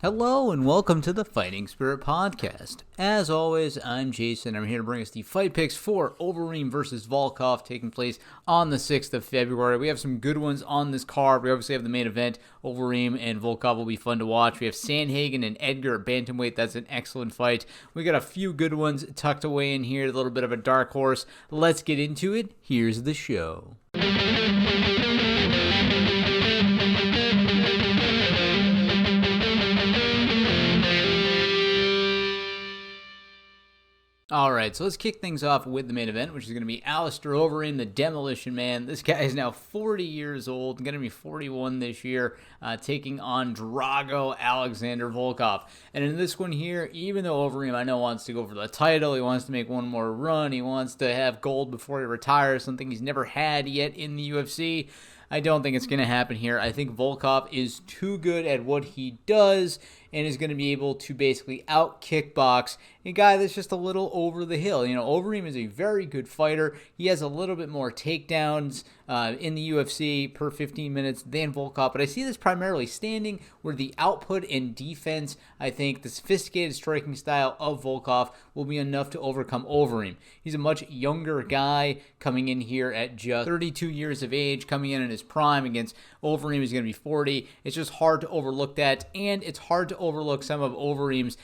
Hello and welcome to the Fighting Spirit Podcast. As always, I'm Jason. I'm here to bring us the fight picks for Overeem versus Volkov taking place on the 6th of February. We have some good ones on this card. We obviously have the main event. Overeem and Volkov will be fun to watch. We have Sandhagen and Edgar at bantamweight. That's an excellent fight. We got a few good ones tucked away in here. A little bit of a dark horse. Let's get into it. Here's the show. Alright, so let's kick things off with the main event, which is going to be Alistair Overeem, the Demolition Man. This guy is now 40 years old, going to be 41 this year, taking on Drago Alexandre Volkov. And in this one here, even though Overeem, I know, wants to go for the title, he wants to make one more run, he wants to have gold before he retires, something he's never had yet in the UFC, I don't think it's going to happen here. I think Volkov is too good at what he does and is going to be able to basically out-kickbox a guy that's just a little over the hill. You know, Overeem is a very good fighter. He has a little bit more takedowns in the UFC per 15 minutes than Volkov, but I see this primarily standing where the output and defense, I think the sophisticated striking style of Volkov will be enough to overcome Overeem. He's a much younger guy coming in here at just 32 years of age, coming in his prime against Overeem is going to be 40. It's just hard to overlook that, and it's hard to overlook some of Overeem's,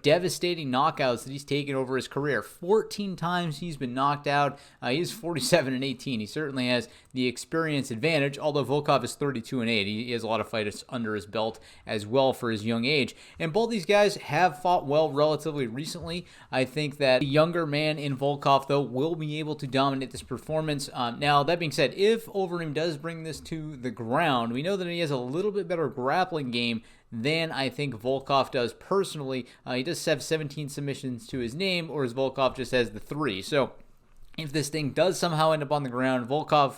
devastating knockouts that he's taken over his career. 14 times he's been knocked out. He's 47-18. He certainly has the experience advantage, although Volkov is 32-8. He has a lot of fights under his belt as well for his young age. And both these guys have fought well relatively recently. I think that the younger man in Volkov, though, will be able to dominate this performance. Now, that being said, if Overeem does bring this to the ground, we know that he has a little bit better grappling game than I think Volkov does personally. He does have 17 submissions to his name, whereas Volkov just has the 3. So if this thing does somehow end up on the ground, Volkov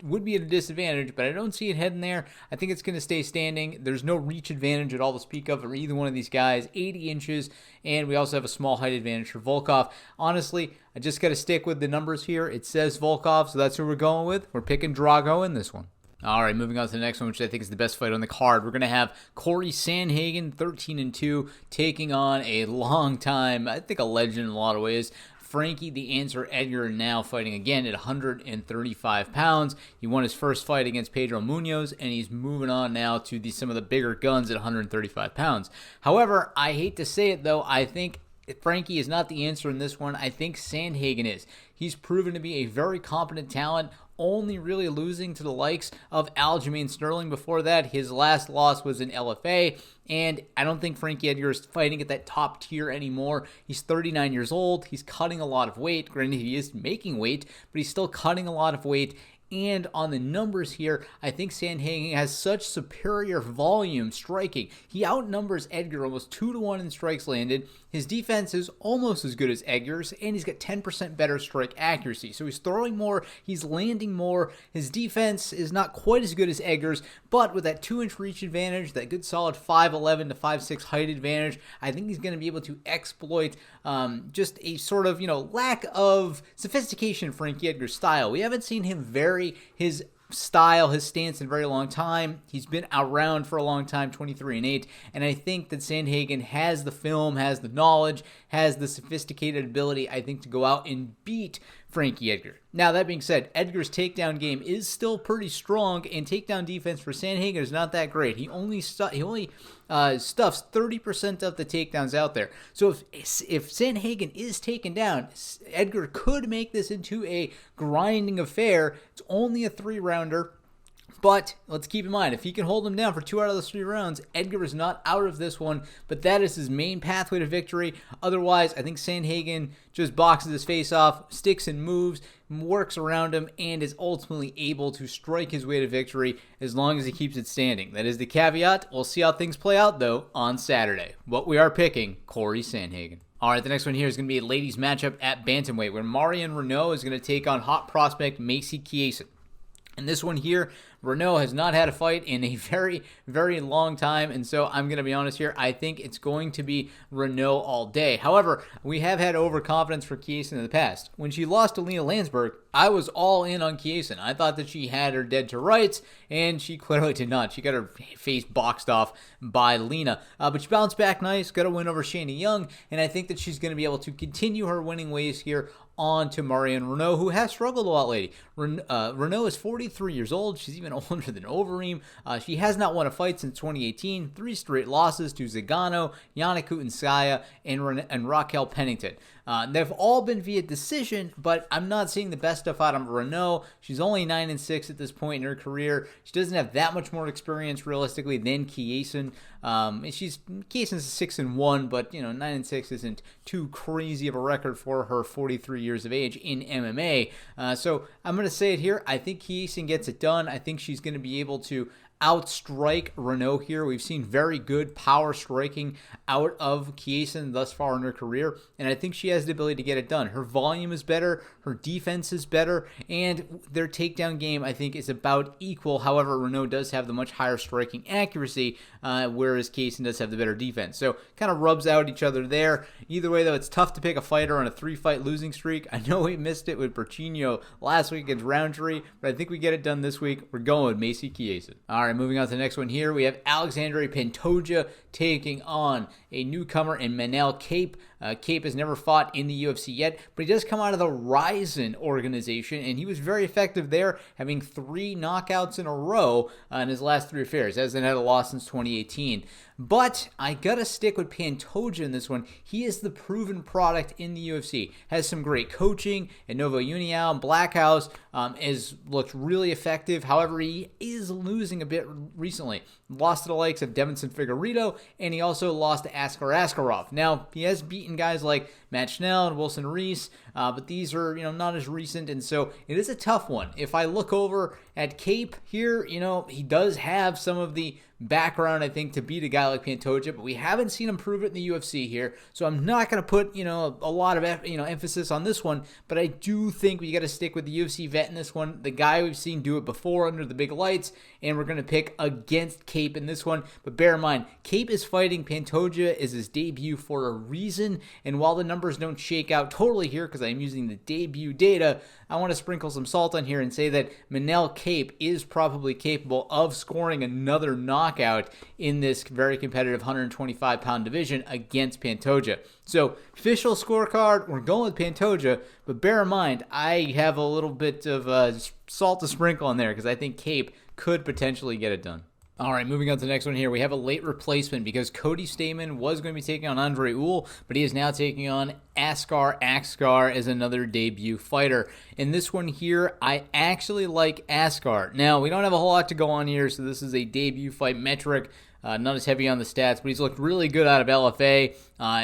would be at a disadvantage, but I don't see it heading there. I think it's going to stay standing. There's no reach advantage at all to speak of for either one of these guys. 80 inches, and we also have a small height advantage for Volkov. Honestly, I just got to stick with the numbers here. It says Volkov, so that's who we're going with. We're picking Drago in this one. All right, moving on to the next one, which I think is the best fight on the card. We're going to have Cory Sandhagen, 13-2, taking on a long time, I think a legend in a lot of ways, Frankie the Answer Edgar, now fighting again at 135 pounds. He won his first fight against Pedro Munoz, and he's moving on now to some of the bigger guns at 135 pounds. However, I hate to say it, though, I think Frankie is not the answer in this one. I think Sandhagen is. He's proven to be a very competent talent, only really losing to the likes of Aljamain Sterling. Before that, his last loss was in LFA, and I don't think Frankie Edgar is fighting at that top tier anymore. He's 39 years old. He's cutting a lot of weight. Granted, he is making weight, but he's still cutting a lot of weight. And on the numbers here, I think Sandhagen has such superior volume striking. He outnumbers Edgar almost 2-1 in strikes landed. His defense is almost as good as Edgar's, and he's got 10% better strike accuracy. So he's throwing more, he's landing more. His defense is not quite as good as Edgar's, but with that 2-inch reach advantage, that good solid 5'11 to 5'6 height advantage, I think he's going to be able to exploit just a sort of, lack of sophistication in Frankie Edgar's style. We haven't seen him vary his style, his stance in a very long time. He's been around for a long time, 23-8, and I think that Sandhagen has the film, has the knowledge, has the sophisticated ability, I think, to go out and beat Frankie Edgar. Now, that being said, Edgar's takedown game is still pretty strong, and takedown defense for Sandhagen is not that great. He only stuffs 30% of the takedowns out there. So if Sandhagen is taken down, Edgar could make this into a grinding affair. It's only a 3-rounder. But let's keep in mind, if he can hold him down for 2 out of those 3 rounds, Edgar is not out of this one, but that is his main pathway to victory. Otherwise, I think Sandhagen just boxes his face off, sticks and moves, works around him, and is ultimately able to strike his way to victory as long as he keeps it standing. That is the caveat. We'll see how things play out, though, on Saturday. But we are picking Cory Sandhagen. All right, the next one here is going to be a ladies' matchup at bantamweight, where Marion Renault is going to take on hot prospect Macy Chiasson. In this one here, Renault has not had a fight in a very, very long time, and so I'm going to be honest here. I think it's going to be Renault all day. However, we have had overconfidence for Chiesa in the past. When she lost to Lena Landsberg, I was all in on Chiesa. I thought that she had her dead to rights, and she clearly did not. She got her face boxed off by Lena. But she bounced back nice, got a win over Shayna Young, and I think that she's going to be able to continue her winning ways here on to Marion Renault, who has struggled a lot lately. Renault is 43 years old. She's even older than Overeem. She has not won a fight since 2018. 3 straight losses to Zagano, Yana Kutinskaya, and Raquel Pennington. They've all been via decision, but I'm not seeing the best stuff out of Renault. She's only 9-6 at this point in her career. She doesn't have that much more experience realistically than Chiesa's 6-1, but 9-6 isn't too crazy of a record for her 43 years of age in MMA. So I'm going to say it here. I think Chiesa gets it done. I think she's going to be able to outstrike Renault here. We've seen very good power striking out of Chiesa thus far in her career, and I think she has the ability to get it done. Her volume is better, her defense is better, and their takedown game, I think, is about equal. However, Renault does have the much higher striking accuracy, whereas Chiesa does have the better defense. So kind of rubs out each other there. Either way, though, it's tough to pick a fighter on a 3-fight losing streak. I know we missed it with Berchino last week against Roundtree, but I think we get it done this week. We're going with Macy Chiesa. All right, moving on to the next one here, we have Alexandre Pantoja taking on a newcomer in Beneil Cape. Cape has never fought in the UFC yet, but he does come out of the Ryzen organization, and he was very effective there, having 3 knockouts in a row in his last 3 affairs. Hasn't had a loss since 2018. But I gotta stick with Pantoja in this one. He is the proven product in the UFC. Has some great coaching at Novo União and Blackhouse. Has looked really effective. However, he is losing a bit recently. Lost to the likes of Devinson Figueiredo, and he also lost to Asgar Askarov. Now, he has beaten guys like Matt Schnell and Wilson Reese, but these are not as recent, and so it is a tough one. If I look over at Cape here, he does have some of the background, I think, to beat a guy like Pantoja, but we haven't seen him prove it in the UFC here, so I'm not going to put, a lot of, emphasis on this one, but I do think we got to stick with the UFC vet in this one, the guy we've seen do it before under the big lights, and we're going to pick against Cape in this one, but bear in mind, Cape is fighting Pantoja is his debut for a reason, and while the numbers don't shake out totally here, because I'm using the debut data, I want to sprinkle some salt on here and say that Beneil Cape is probably capable of scoring another knockout in this very competitive 125-pound division against Pantoja. So, official scorecard, we're going with Pantoja, but bear in mind, I have a little bit of salt to sprinkle on there because I think Cape could potentially get it done. All right, moving on to the next one here. We have a late replacement because Cody Stamens was going to be taking on Andre Uhl, but he is now taking on Asgar as another debut fighter. In this one here, I actually like Asgar. Now, we don't have a whole lot to go on here, so this is a debut fight metric. Not as heavy on the stats, but he's looked really good out of LFA.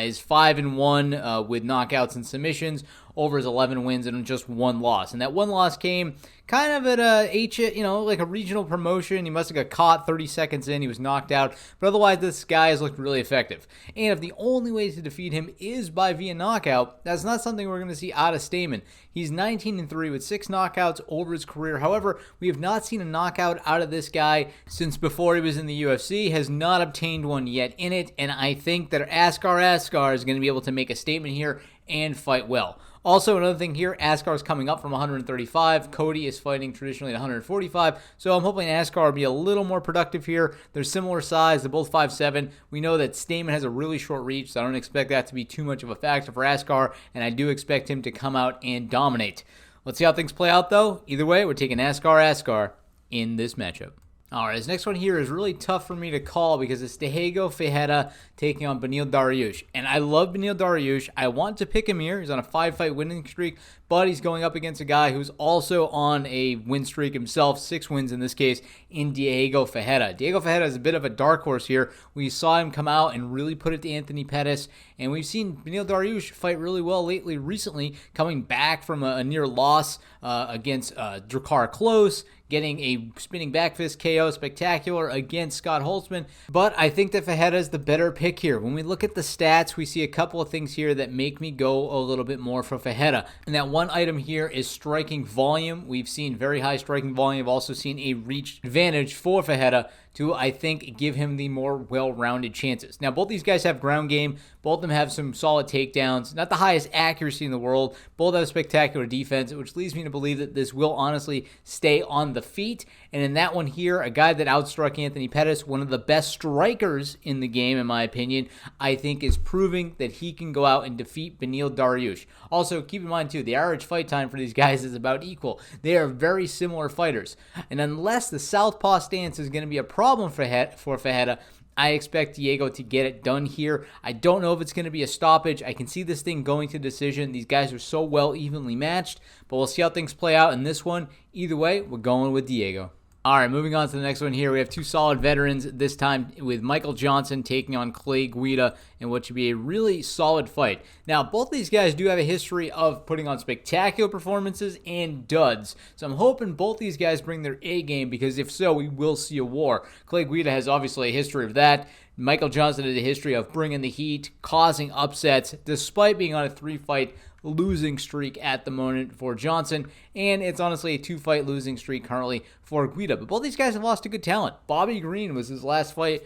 Is 5-1 with knockouts and submissions over his 11 wins and just 1 loss. And that 1 loss came kind of at like a regional promotion. He must have got caught 30 seconds in. He was knocked out. But otherwise, this guy has looked really effective. And if the only way to defeat him is by via knockout, that's not something we're going to see out of Stamens. He's 19-3 with 6 knockouts over his career. However, we have not seen a knockout out of this guy since before he was in the UFC. Has not obtained one yet in it. And I think that Asgar is going to be able to make a statement here and fight well. Also, another thing here, Asgar is coming up from 135. Cody is fighting traditionally at 145. So I'm hoping Asgar will be a little more productive here. They're similar size. They're both 5'7". We know that Stamens has a really short reach, so I don't expect that to be too much of a factor for Asgar, and I do expect him to come out and dominate. Let's see how things play out, though. Either way, we're taking Asgar in this matchup. All right, this next one here is really tough for me to call because it's Diego Ferreira taking on Beneil Dariush. And I love Beneil Dariush. I want to pick him here. He's on a 5-fight winning streak, but he's going up against a guy who's also on a win streak himself, 6 wins in this case, in Diego Ferreira. Diego Ferreira is a bit of a dark horse here. We saw him come out and really put it to Anthony Pettis, and we've seen Beneil Dariush fight really well recently, coming back from a near loss against Drakkar Klose, getting a spinning back fist KO spectacular against Scott Holtzman. But I think that Ferreira is the better pick here. When we look at the stats, we see a couple of things here that make me go a little bit more for Ferreira. And that one item here is striking volume. We've seen very high striking volume. We've also seen a reach advantage for Ferreira to, I think, give him the more well-rounded chances. Now, both these guys have ground game. Both of them have some solid takedowns. Not the highest accuracy in the world. Both have spectacular defense, which leads me to believe that this will honestly stay on the feet. And in that one here, a guy that outstruck Anthony Pettis, one of the best strikers in the game, in my opinion, I think is proving that he can go out and defeat Beneil Dariush. Also, keep in mind, too, the average fight time for these guys is about equal. They are very similar fighters. And unless the southpaw stance is going to be a problem for Ferreira, I expect Diego to get it done here. I don't know if it's going to be a stoppage. I can see this thing going to decision. These guys are so well evenly matched, but we'll see how things play out in this one. Either way, we're going with Diego. All right, moving on to the next one here. We have two solid veterans, this time with Michael Johnson taking on Clay Guida in what should be a really solid fight. Now, both these guys do have a history of putting on spectacular performances and duds. So I'm hoping both these guys bring their A game, because if so, we will see a war. Clay Guida has obviously a history of that. Michael Johnson has a history of bringing the heat, causing upsets, despite being on a 3-fight losing streak at the moment for Johnson, and it's honestly a 2-fight losing streak currently for Guida. But both these guys have lost to good talent. Bobby Green was his last fight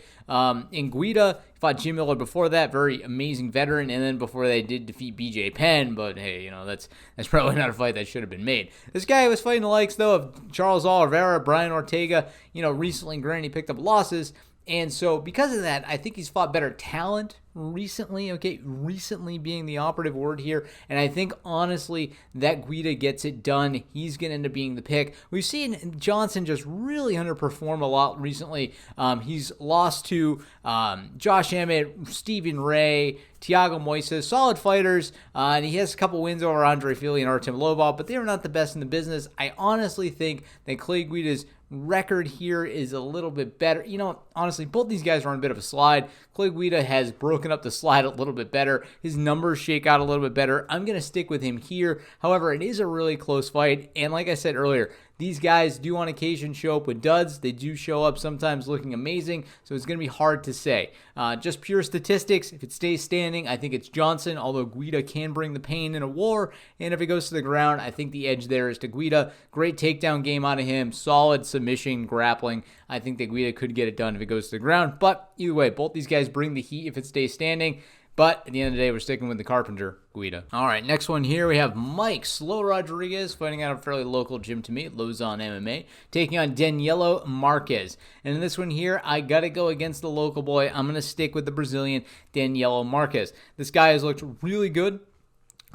in Guida. Fought Jim Miller before that, very amazing veteran, and then before they did defeat BJ Penn, but hey, that's probably not a fight that should have been made. This guy was fighting the likes, though, of Charles Oliveira, Brian Ortega, recently, granted, he picked up losses. And so because of that, I think he's fought better talent recently, recently being the operative word here. And I think, honestly, that Guida gets it done. He's going to end up being the pick. We've seen Johnson just really underperform a lot recently. He's lost to Josh Emmett, Stephen Ray, Thiago Moises, solid fighters, and he has a couple wins over Andre Fili and Artem Lobov, but they are not the best in the business. I honestly think that Clay Guida's record here is a little bit better. Honestly, both these guys are on a bit of a slide. Clay Guida has broken up the slide a little bit better. His numbers shake out a little bit better. I'm going to stick with him here. However, it is a really close fight, and like I said earlier, these guys do on occasion show up with duds. They do show up sometimes looking amazing, so it's going to be hard to say. Just pure statistics, if it stays standing, I think it's Johnson, although Guida can bring the pain in a war, and if it goes to the ground, I think the edge there is to Guida. Great takedown game out of him, solid submission, grappling. I think that Guida could get it done if it goes to the ground, but either way, both these guys bring the heat if it stays standing. But at the end of the day, we're sticking with the Carpenter, Guida. All right, next one here, we have Mike Slow Rodriguez fighting out of a fairly local gym to me, Lausanne MMA, taking on Daniella Marquez. And in this one here, I got to go against the local boy. I'm going to stick with the Brazilian Daniella Marquez. This guy has looked really good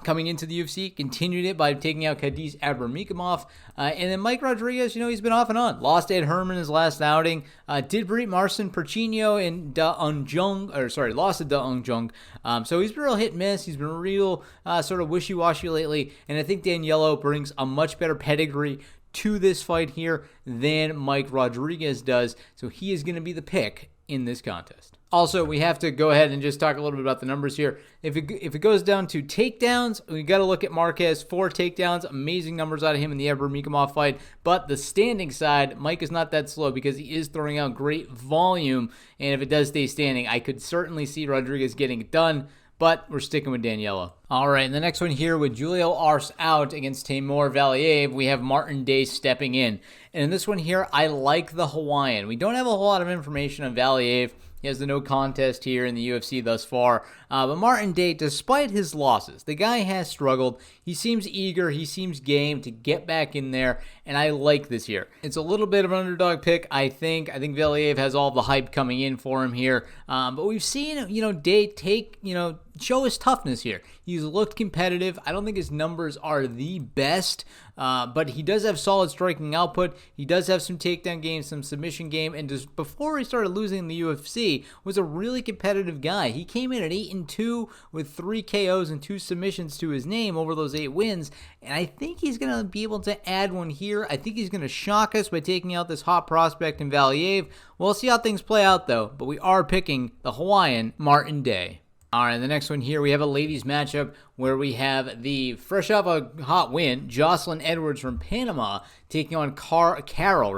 coming into the UFC, continued it by taking out Khadis Abramikimov. And then Mike Rodriguez, he's been off and on. Lost Ed Herman his last outing. Did beat Marcin Perchinho in lost to Da Ung Jung. So he's been real hit and miss. He's been real sort of wishy-washy lately. And I think Daniella brings a much better pedigree to this fight here than Mike Rodriguez does. So he is going to be the pick in this contest. Also, we have to go ahead and just talk a little bit about the numbers here. If it goes down to takedowns, we got to look at Marquez. 4 takedowns, amazing numbers out of him in the Abramikimov fight. But the standing side, Mike is not that slow because he is throwing out great volume. And if it does stay standing, I could certainly see Rodriguez getting it done. But we're sticking with Daniella. All right, and the next one here with Julio Arce out against Timur Valiev, we have Martin Day stepping in. And in this one here, I like the Hawaiian. We don't have a whole lot of information on Valiev. He has the no contest here in the UFC thus far. But Martin Day, despite his losses, the guy has struggled. He seems eager. He seems game to get back in there. And I like this here. It's a little bit of an underdog pick, I think. I think Valiev has all the hype coming in for him here. But we've seen, Day take, show his toughness here. He's looked competitive. I don't think his numbers are the best, but he does have solid striking output. He does have some takedown game, some submission game, and just before he started losing in the UFC, was a really competitive guy. He came in at 8-2 with 3 KOs and 2 submissions to his name over those 8 wins, and I think he's going to be able to add one here. I think he's going to shock us by taking out this hot prospect in Valiev. We'll see how things play out, though, but we are picking the Hawaiian Martin Day. All right, the next one here, we have a ladies matchup where we have the fresh off a hot win, Jocelyn Edwards from Panama taking on Carol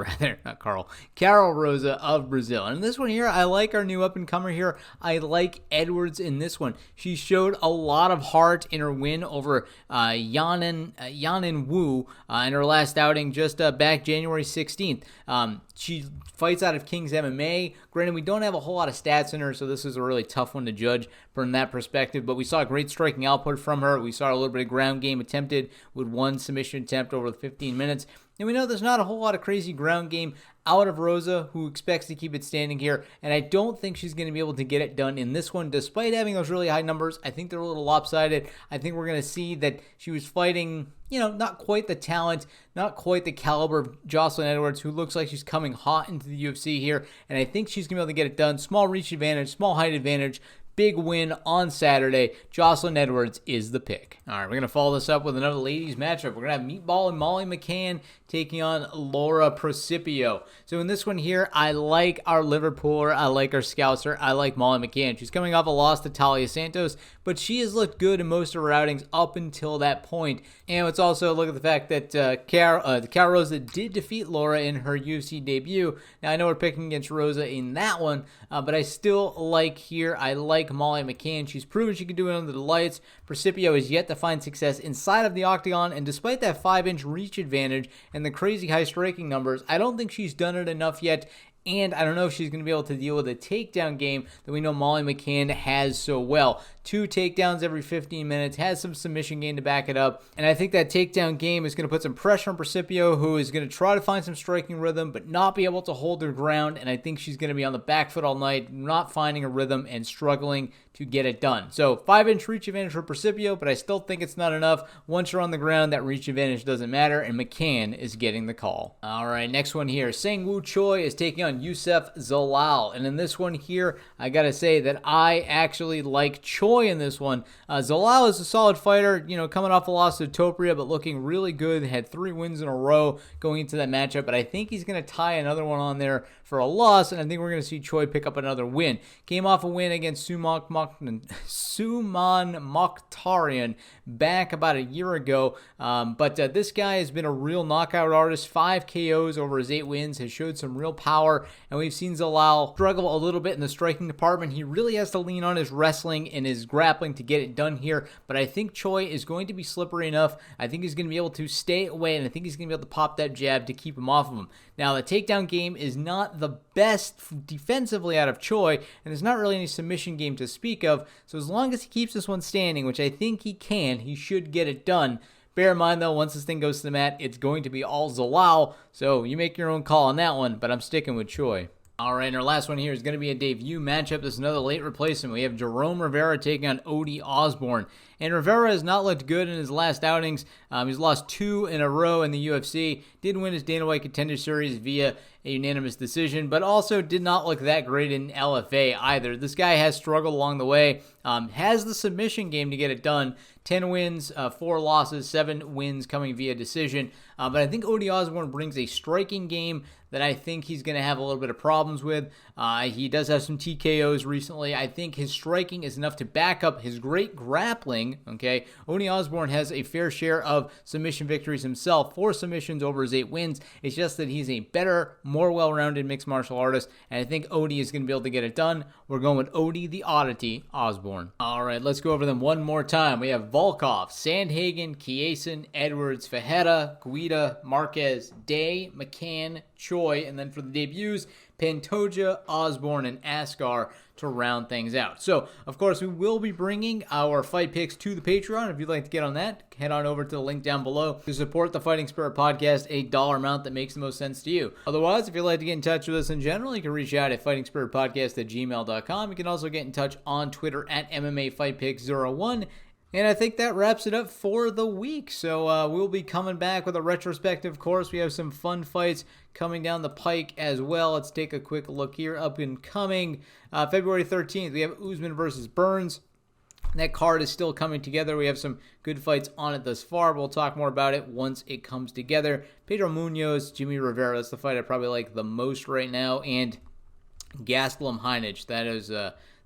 Rosa of Brazil. And in this one here, I like our new up-and-comer here. I like Edwards in this one. She showed a lot of heart in her win over Yanin Wu in her last outing just back January 16th. She fights out of King's MMA. Granted, we don't have a whole lot of stats in her, so this is a really tough one to judge from that perspective, but we saw great striking output from her. We saw a little bit of ground game attempted with one submission attempt over the 15 minutes. And we know there's not a whole lot of crazy ground game out of Rosa, who expects to keep it standing here. And I don't think she's going to be able to get it done in this one, despite having those really high numbers. I think they're a little lopsided. I think we're going to see that she was fighting, not quite the talent, not quite the caliber of Jocelyn Edwards, who looks like she's coming hot into the UFC here. And I think she's going to be able to get it done. Small reach advantage, small height advantage. Big win on Saturday. Jocelyn Edwards is the pick. All right, we're going to follow this up with another ladies matchup. We're going to have Meatball and Molly McCann taking on Lauraprecipio. So in this one here, I like our Liverpooler. I like our Scouser. I like Molly McCann. She's coming off a loss to Talia Santos, but she has looked good in most of her outings up until that point. And let's also look at the fact that Carol Rosa did defeat Laura in her UFC debut. Now, I know we're picking against Rosa in that one, but I still like here. I like Molly McCann. She's proven she can do it under the lights. Precipio is yet to find success inside of the octagon, and despite that 5-inch reach advantage and the crazy high striking numbers, I don't think she's done it enough yet. And I don't know if she's going to be able to deal with a takedown game that we know Molly McCann has so well. 2 takedowns every 15 minutes, has some submission game to back it up. And I think that takedown game is going to put some pressure on Precipio, who is going to try to find some striking rhythm, but not be able to hold her ground. And I think she's going to be on the back foot all night, not finding a rhythm and struggling to get it done. So 5-inch reach advantage for Precipio, but I still think it's not enough. Once you're on the ground, that reach advantage doesn't matter, and McCann is getting the call. All right, next one here. SengWhi Choi is taking on Youssef Zalal. And in this one here, I got to say that I actually like Choi in this one. Zalal is a solid fighter, coming off a loss to Topria, but looking really good. Had 3 wins in a row going into that matchup, but I think he's going to tie another one on there for a loss, and I think we're going to see Choi pick up another win. Came off a win against Suman Mokhtarian back about a year ago, but this guy has been a real knockout artist. 5 KOs over his 8 wins, has showed some real power, and we've seen Zalal struggle a little bit in the striking department. He really has to lean on his wrestling and his grappling to get it done here, but I think Choi is going to be slippery enough. I think he's going to be able to stay away, and I think he's going to be able to pop that jab to keep him off of him. Now, the takedown game is not the best defensively out of Choi, and there's not really any submission game to speak of, so as long as he keeps this one standing, which I think he can, he should get it done. Bear in mind, though, once this thing goes to the mat, it's going to be all Zalal, so you make your own call on that one, but I'm sticking with Choi. All right, and our last one here is going to be a debut matchup. This is another late replacement. We have Jerome Rivera taking on Odie Osborne. And Rivera has not looked good in his last outings. He's lost 2 in a row in the UFC. Did win his Dana White Contender Series via a unanimous decision, but also did not look that great in LFA either. This guy has struggled along the way. Has the submission game to get it done. 10 wins, 4 losses, 7 wins coming via decision. But I think Odie Osborne brings a striking game that I think he's going to have a little bit of problems with. He does have some TKOs recently. I think his striking is enough to back up his great grappling, okay? Odie Osborne has a fair share of submission victories himself, 4 submissions over his 8 wins. It's just that he's a better, more well-rounded mixed martial artist, and I think Odie is going to be able to get it done. We're going with Odie the Oddity Osborne. All right, let's go over them one more time. We have Volkov, Sandhagen, Chiasson, Edwards, Ferreira, Guida, Marquez, Day, McCann, Choi, and then for the debuts, Pantoja, Osborne, and Asgar to round things out. So, of course, we will be bringing our fight picks to the Patreon. If you'd like to get on that, head on over to the link down below to support the Fighting Spirit Podcast, a dollar amount that makes the most sense to you. Otherwise, if you'd like to get in touch with us in general, you can reach out at fightingspiritpodcast@gmail.com. You can also get in touch on Twitter at MMAFightPicks01. And I think that wraps it up for the week. So we'll be coming back with a retrospective. Of course, we have some fun fights coming down the pike as well. Let's take a quick look here. Up and coming, February 13th, we have Usman versus Burns. That card is still coming together. We have some good fights on it thus far. We'll talk more about it once it comes together. Pedro Munoz, Jimmy Rivera. That's the fight I probably like the most right now. And Gastelum Heinich.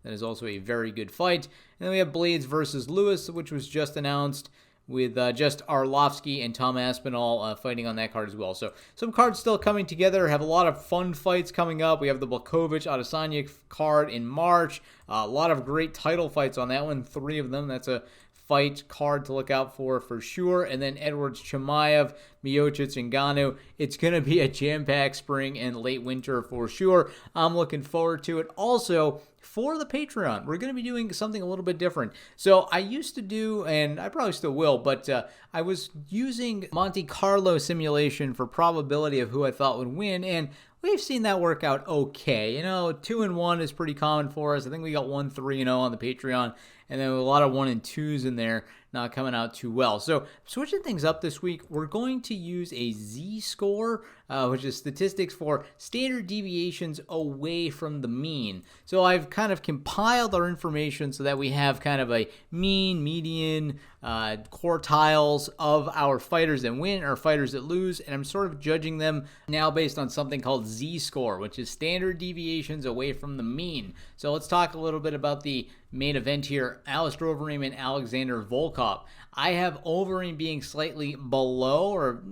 That is also a very good fight. And then we have Blades versus Lewis, which was just announced, with just Arlovsky and Tom Aspinall fighting on that card as well. So some cards still coming together. Have a lot of fun fights coming up. We have the Volkovich Adesanya card in March. A lot of great title fights on that one. 3 of them. That's a fight card to look out for sure. And then Edwards, Chimaev, Miocic, and Ngannou. It's going to be a jam-packed spring and late winter for sure. I'm looking forward to it. Also, for the Patreon, we're going to be doing something a little bit different. So I used to do, and I probably still will, but I was using Monte Carlo simulation for probability of who I thought would win, and we've seen that work out okay. 2-1 is pretty common for us. I think we got 1-3-0 on the Patreon, and then a lot of 1-2s in there, not coming out too well. So switching things up this week, we're going to use a Z-score, which is statistics for standard deviations away from the mean. So I've kind of compiled our information so that we have kind of a mean, median, quartiles of our fighters that win, our fighters that lose, and I'm sort of judging them now based on something called Z-score, which is standard deviations away from the mean. So let's talk a little bit about the main event here, Alistair Overeem and Alexander Volkov. I have Overeem being slightly below, or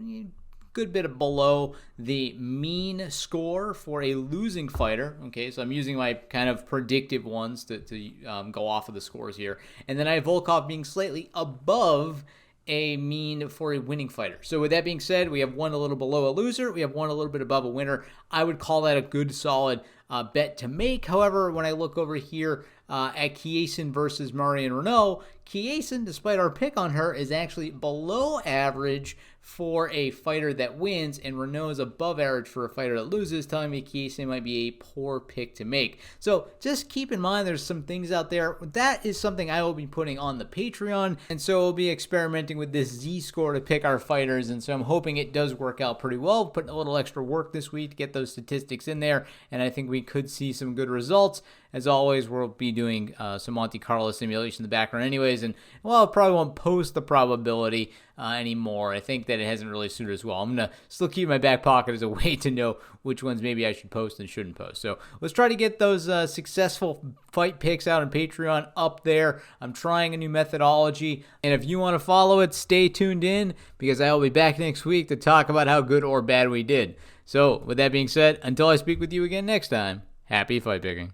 good bit below the mean score for a losing fighter. Okay, so I'm using my kind of predictive ones to go off of the scores here. And then I have Volkov being slightly above a mean for a winning fighter. So with that being said, we have one a little below a loser. We have one a little bit above a winner. I would call that a good, solid bet to make. However, when I look over here at Chiasson versus Marion Renault, Chiasson, despite our pick on her, is actually below average for a fighter that wins, and Renault is above average for a fighter that loses, telling me Chiasson might be a poor pick to make. So just keep in mind there's some things out there. That is something I will be putting on the Patreon, and so we'll be experimenting with this Z-score to pick our fighters, and so I'm hoping it does work out pretty well. Putting a little extra work this week to get those statistics in there, and I think we could see some good results. As always, we'll be doing some Monte Carlo simulation in the background anyways, and well, I probably won't post the probability anymore. I think that it hasn't really suited us well. I'm going to still keep my back pocket as a way to know which ones maybe I should post and shouldn't post. So let's try to get those successful fight picks out on Patreon up there. I'm trying a new methodology, and if you want to follow it, stay tuned in, because I will be back next week to talk about how good or bad we did. So with that being said, until I speak with you again next time, happy fight picking.